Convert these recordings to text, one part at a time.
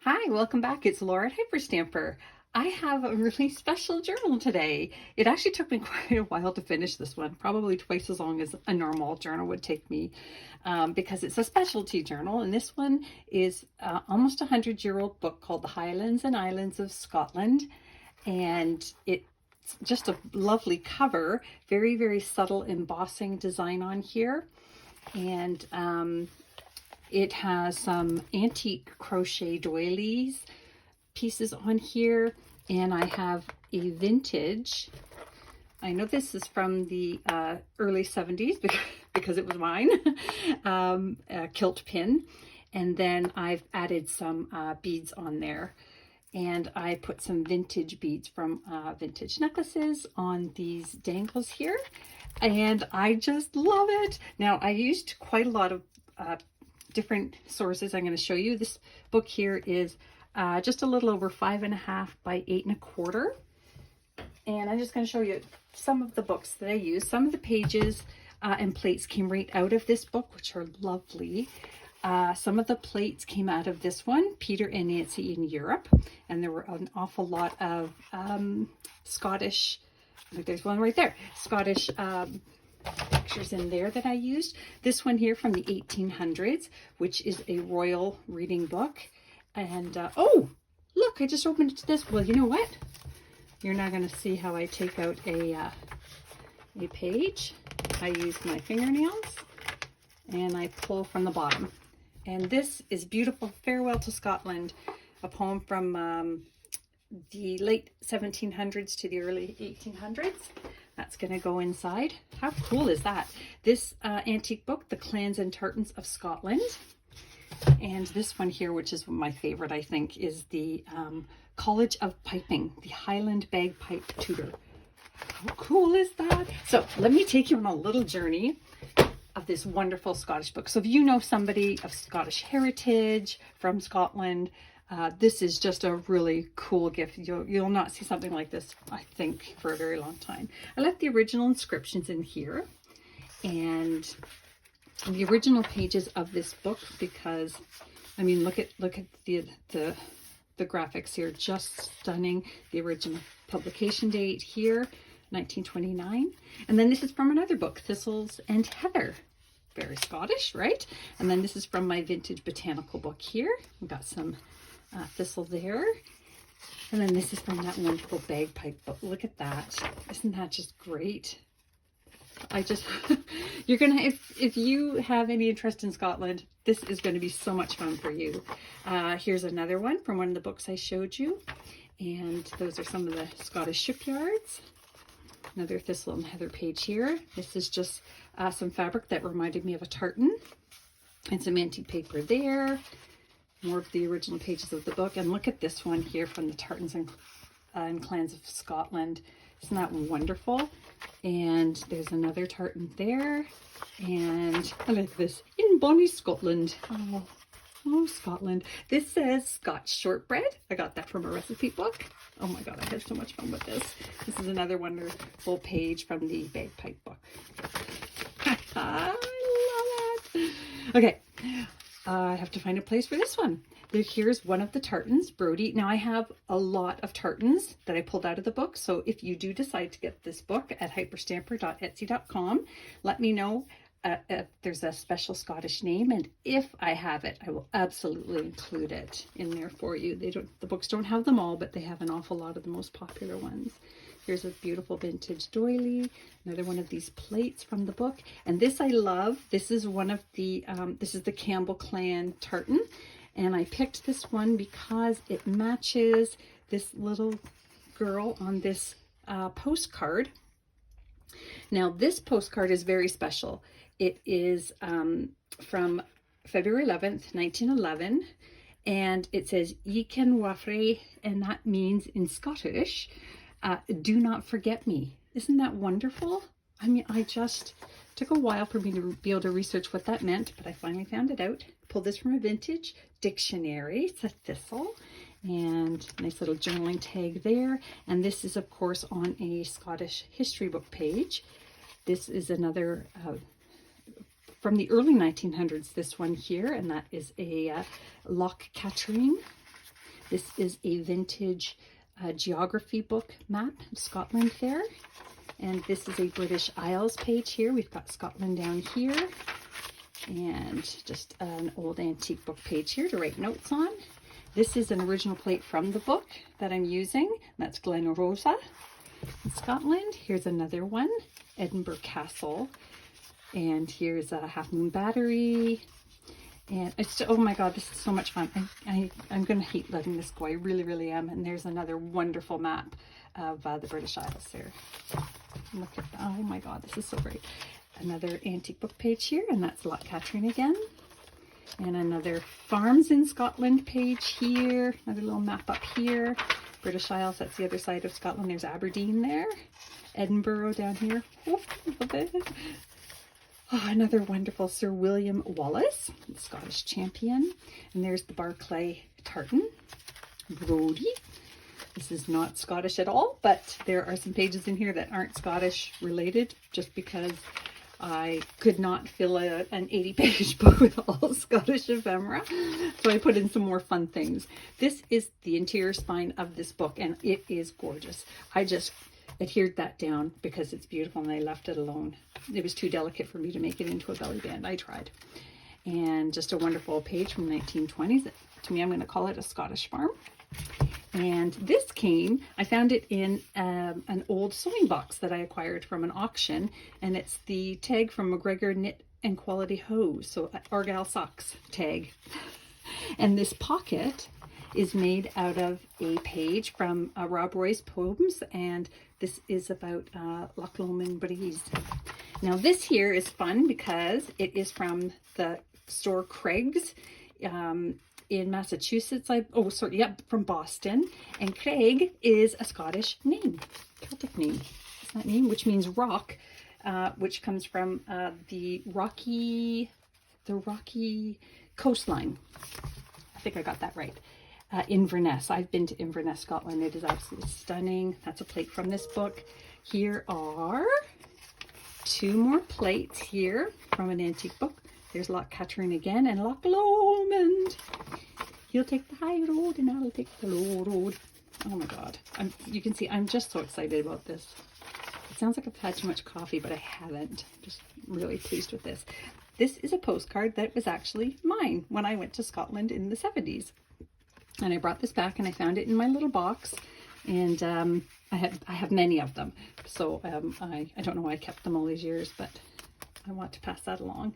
Hi, welcome back. It's Laura at Hyperstamper. I have a really special journal today. It actually took me quite a while to finish this one, probably twice as long as a normal journal would take me, because it's a specialty journal. And this one is almost a 100-year-old book called The Highlands and Islands of Scotland. And it's just a lovely cover, very, very subtle embossing design on here. And it has some antique crochet doilies pieces on here, and I have a vintage. I know this is from the early 70s because it was mine, a kilt pin. And then I've added some beads on there. And I put some vintage beads from vintage necklaces on these dangles here. And I just love it. Now, I used quite a lot of different sources. I'm going to show you. This book here is just a little over 5.5 by 8.25. And I'm just going to show you some of the books that I use. Some of the pages and plates came right out of this book, which are lovely. Some of the plates came out of this one, Peter and Nancy in Europe. And there were an awful lot of Scottish, like there's one right there, Scottish pictures in there that I used. This one here from the 1800s, which is a royal reading book. And oh, look, I just opened this. Well, you know what? You're not going to see how I take out a page. I use my fingernails and I pull from the bottom. And this is beautiful. Farewell to Scotland, a poem from the late 1700s to the early 1800s. That's going to go inside. How cool is that? This antique book, The Clans and Tartans of Scotland. And this one here, which is my favorite, I think, is the College of Piping, the Highland Bagpipe Tutor. How cool is that? So let me take you on a little journey of this wonderful Scottish book. So if you know somebody of Scottish heritage from Scotland, this is just a really cool gift. You'll not see something like this, I think, for a very long time. I left the original inscriptions in here and the original pages of this book because, I mean, look at the graphics here, just stunning. The original publication date here, 1929. And then this is from another book, Thistles and Heather. Very Scottish, right? And then this is from my vintage botanical book here. We've got some thistle there. And then this is from that wonderful bagpipe book. Look at that. Isn't that just great? I just, you're going to, if you have any interest in Scotland, this is going to be so much fun for you. Here's another one from one of the books I showed you. And those are some of the Scottish shipyards. Another thistle and heather page here. This is just some fabric that reminded me of a tartan. And some antique paper there. More of the original pages of the book. And look at this one here from the Tartans and Clans of Scotland. Isn't that wonderful? And there's another tartan there. And I like this. In bonny Scotland. Oh, Scotland. This says Scotch shortbread. I got that from a recipe book. Oh my God, I had so much fun with this. This is another wonderful page from the bagpipe book. I love it. Okay. I have to find a place for this one. Here's one of the tartans, Brody. Now I have a lot of tartans that I pulled out of the book. So if you do decide to get this book at hyperstamper.etsy.com, let me know if there's a special Scottish name. And if I have it, I will absolutely include it in there for you. The books don't have them all, but they have an awful lot of the most popular ones. Here's a beautiful vintage doily, another one of these plates from the book. And this I love. This is one of the, this is the Campbell clan tartan. And I picked this one because it matches this little girl on this postcard. Now this postcard is very special. It is from February 11th, 1911. And it says, Ye ken wafre, and that means in Scottish, do not forget me. Isn't that wonderful? I mean, I just took a while for me to be able to research what that meant, but I finally found it out. Pulled this from a vintage dictionary. It's a thistle and nice little journaling tag there. And this is, of course, on a Scottish history book page. This is another from the early 1900s, this one here, and that is a Loch Katrine This is a vintage geography book map of Scotland there. And this is a British Isles page here. We've got Scotland down here. And just an old antique book page here to write notes on. This is an original plate from the book that I'm using. That's Glen Rosa in Scotland. Here's another one, Edinburgh Castle. And here's a Half Moon Battery. And it's, oh my God, this is so much fun. I'm going to hate letting this go. I really, really am. And there's another wonderful map of the British Isles there. Look at that. Oh my God, this is so great. Another antique book page here, and that's Loch Katrine again. And another Farms in Scotland page here. Another little map up here. British Isles, that's the other side of Scotland. There's Aberdeen there. Edinburgh down here. Oh, love it. Oh, another wonderful Sir William Wallace, the Scottish champion. And there's the Barclay tartan. Brodie. This is not Scottish at all, but there are some pages in here that aren't Scottish related, just because I could not fill an 80-page book with all Scottish ephemera. So I put in some more fun things. This is the interior spine of this book, and it is gorgeous. I just adhered that down because it's beautiful, and I left it alone. It was too delicate for me to make it into a belly band. I tried. And just a wonderful page from the 1920s. To me, I'm going to call it a Scottish farm. And this I found it in an old sewing box that I acquired from an auction. And it's the tag from McGregor Knit and Quality Hose. So Argyle Socks tag. And this pocket is made out of a page from Rob Roy's poems. And this is about Loch Lomond Breeze. Now this here is fun because it is from the store Craig's in Massachusetts. From Boston. And Craig is a Scottish name, Celtic name. Is that name? Which means rock, which comes from the rocky coastline. I think I got that right. Inverness. I've been to Inverness, Scotland. It is absolutely stunning. That's a plate from this book. Here are 2 more plates here from an antique book. There's Loch Katrine again, and Loch Lomond. You'll take the high road and I'll take the low road. Oh my God. You can see I'm just so excited about this. It sounds like I've had too much coffee, but I haven't. Just really pleased with this. This is a postcard that was actually mine when I went to Scotland in the 70s. And I brought this back and I found it in my little box. And I have many of them. So I don't know why I kept them all these years, but I want to pass that along.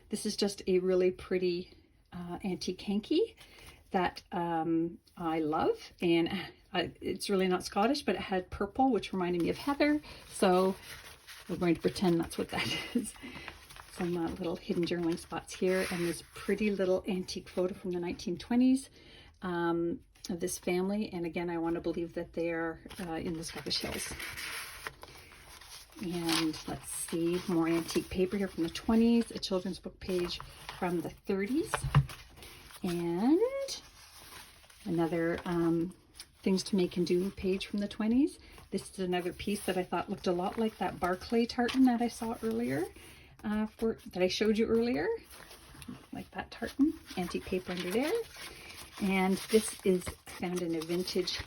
This is just a really pretty antique hanky that I love, and it's really not Scottish, but it had purple, which reminded me of heather, so we're going to pretend that's what that is. Some little hidden journaling spots here, and this pretty little antique photo from the 1920s of this family, and again, I want to believe that they are in the Scottish Hills. And let's see, more antique paper here from the 20s, a children's book page from the 30s, and another things to make and do page from the 20s. This is another piece that I thought looked a lot like that Barclay tartan that I saw earlier, that I showed you earlier, like that tartan, antique paper under there. And this is found in a vintage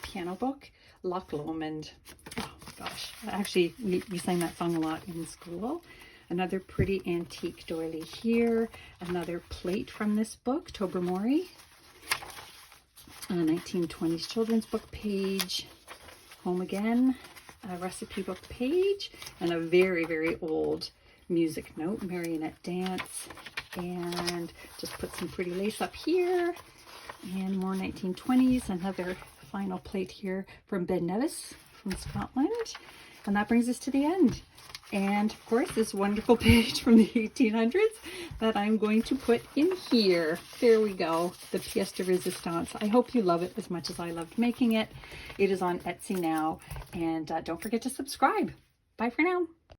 piano book, Loch Lomond. Oh my gosh, actually we sang that song a lot in school. Another pretty antique doily here. Another plate from this book, Tobermory. A 1920s children's book page. Home Again. A recipe book page. And a very, very old music note, Marionette Dance. And just put some pretty lace up here. And more 1920s. Another final plate here from Ben Nevis from Scotland. And that brings us to the end. And of course, this wonderful page from the 1800s that I'm going to put in here. There we go, the pièce de résistance. I hope you love it as much as I loved making it. It is on Etsy now. And don't forget to subscribe. Bye for now.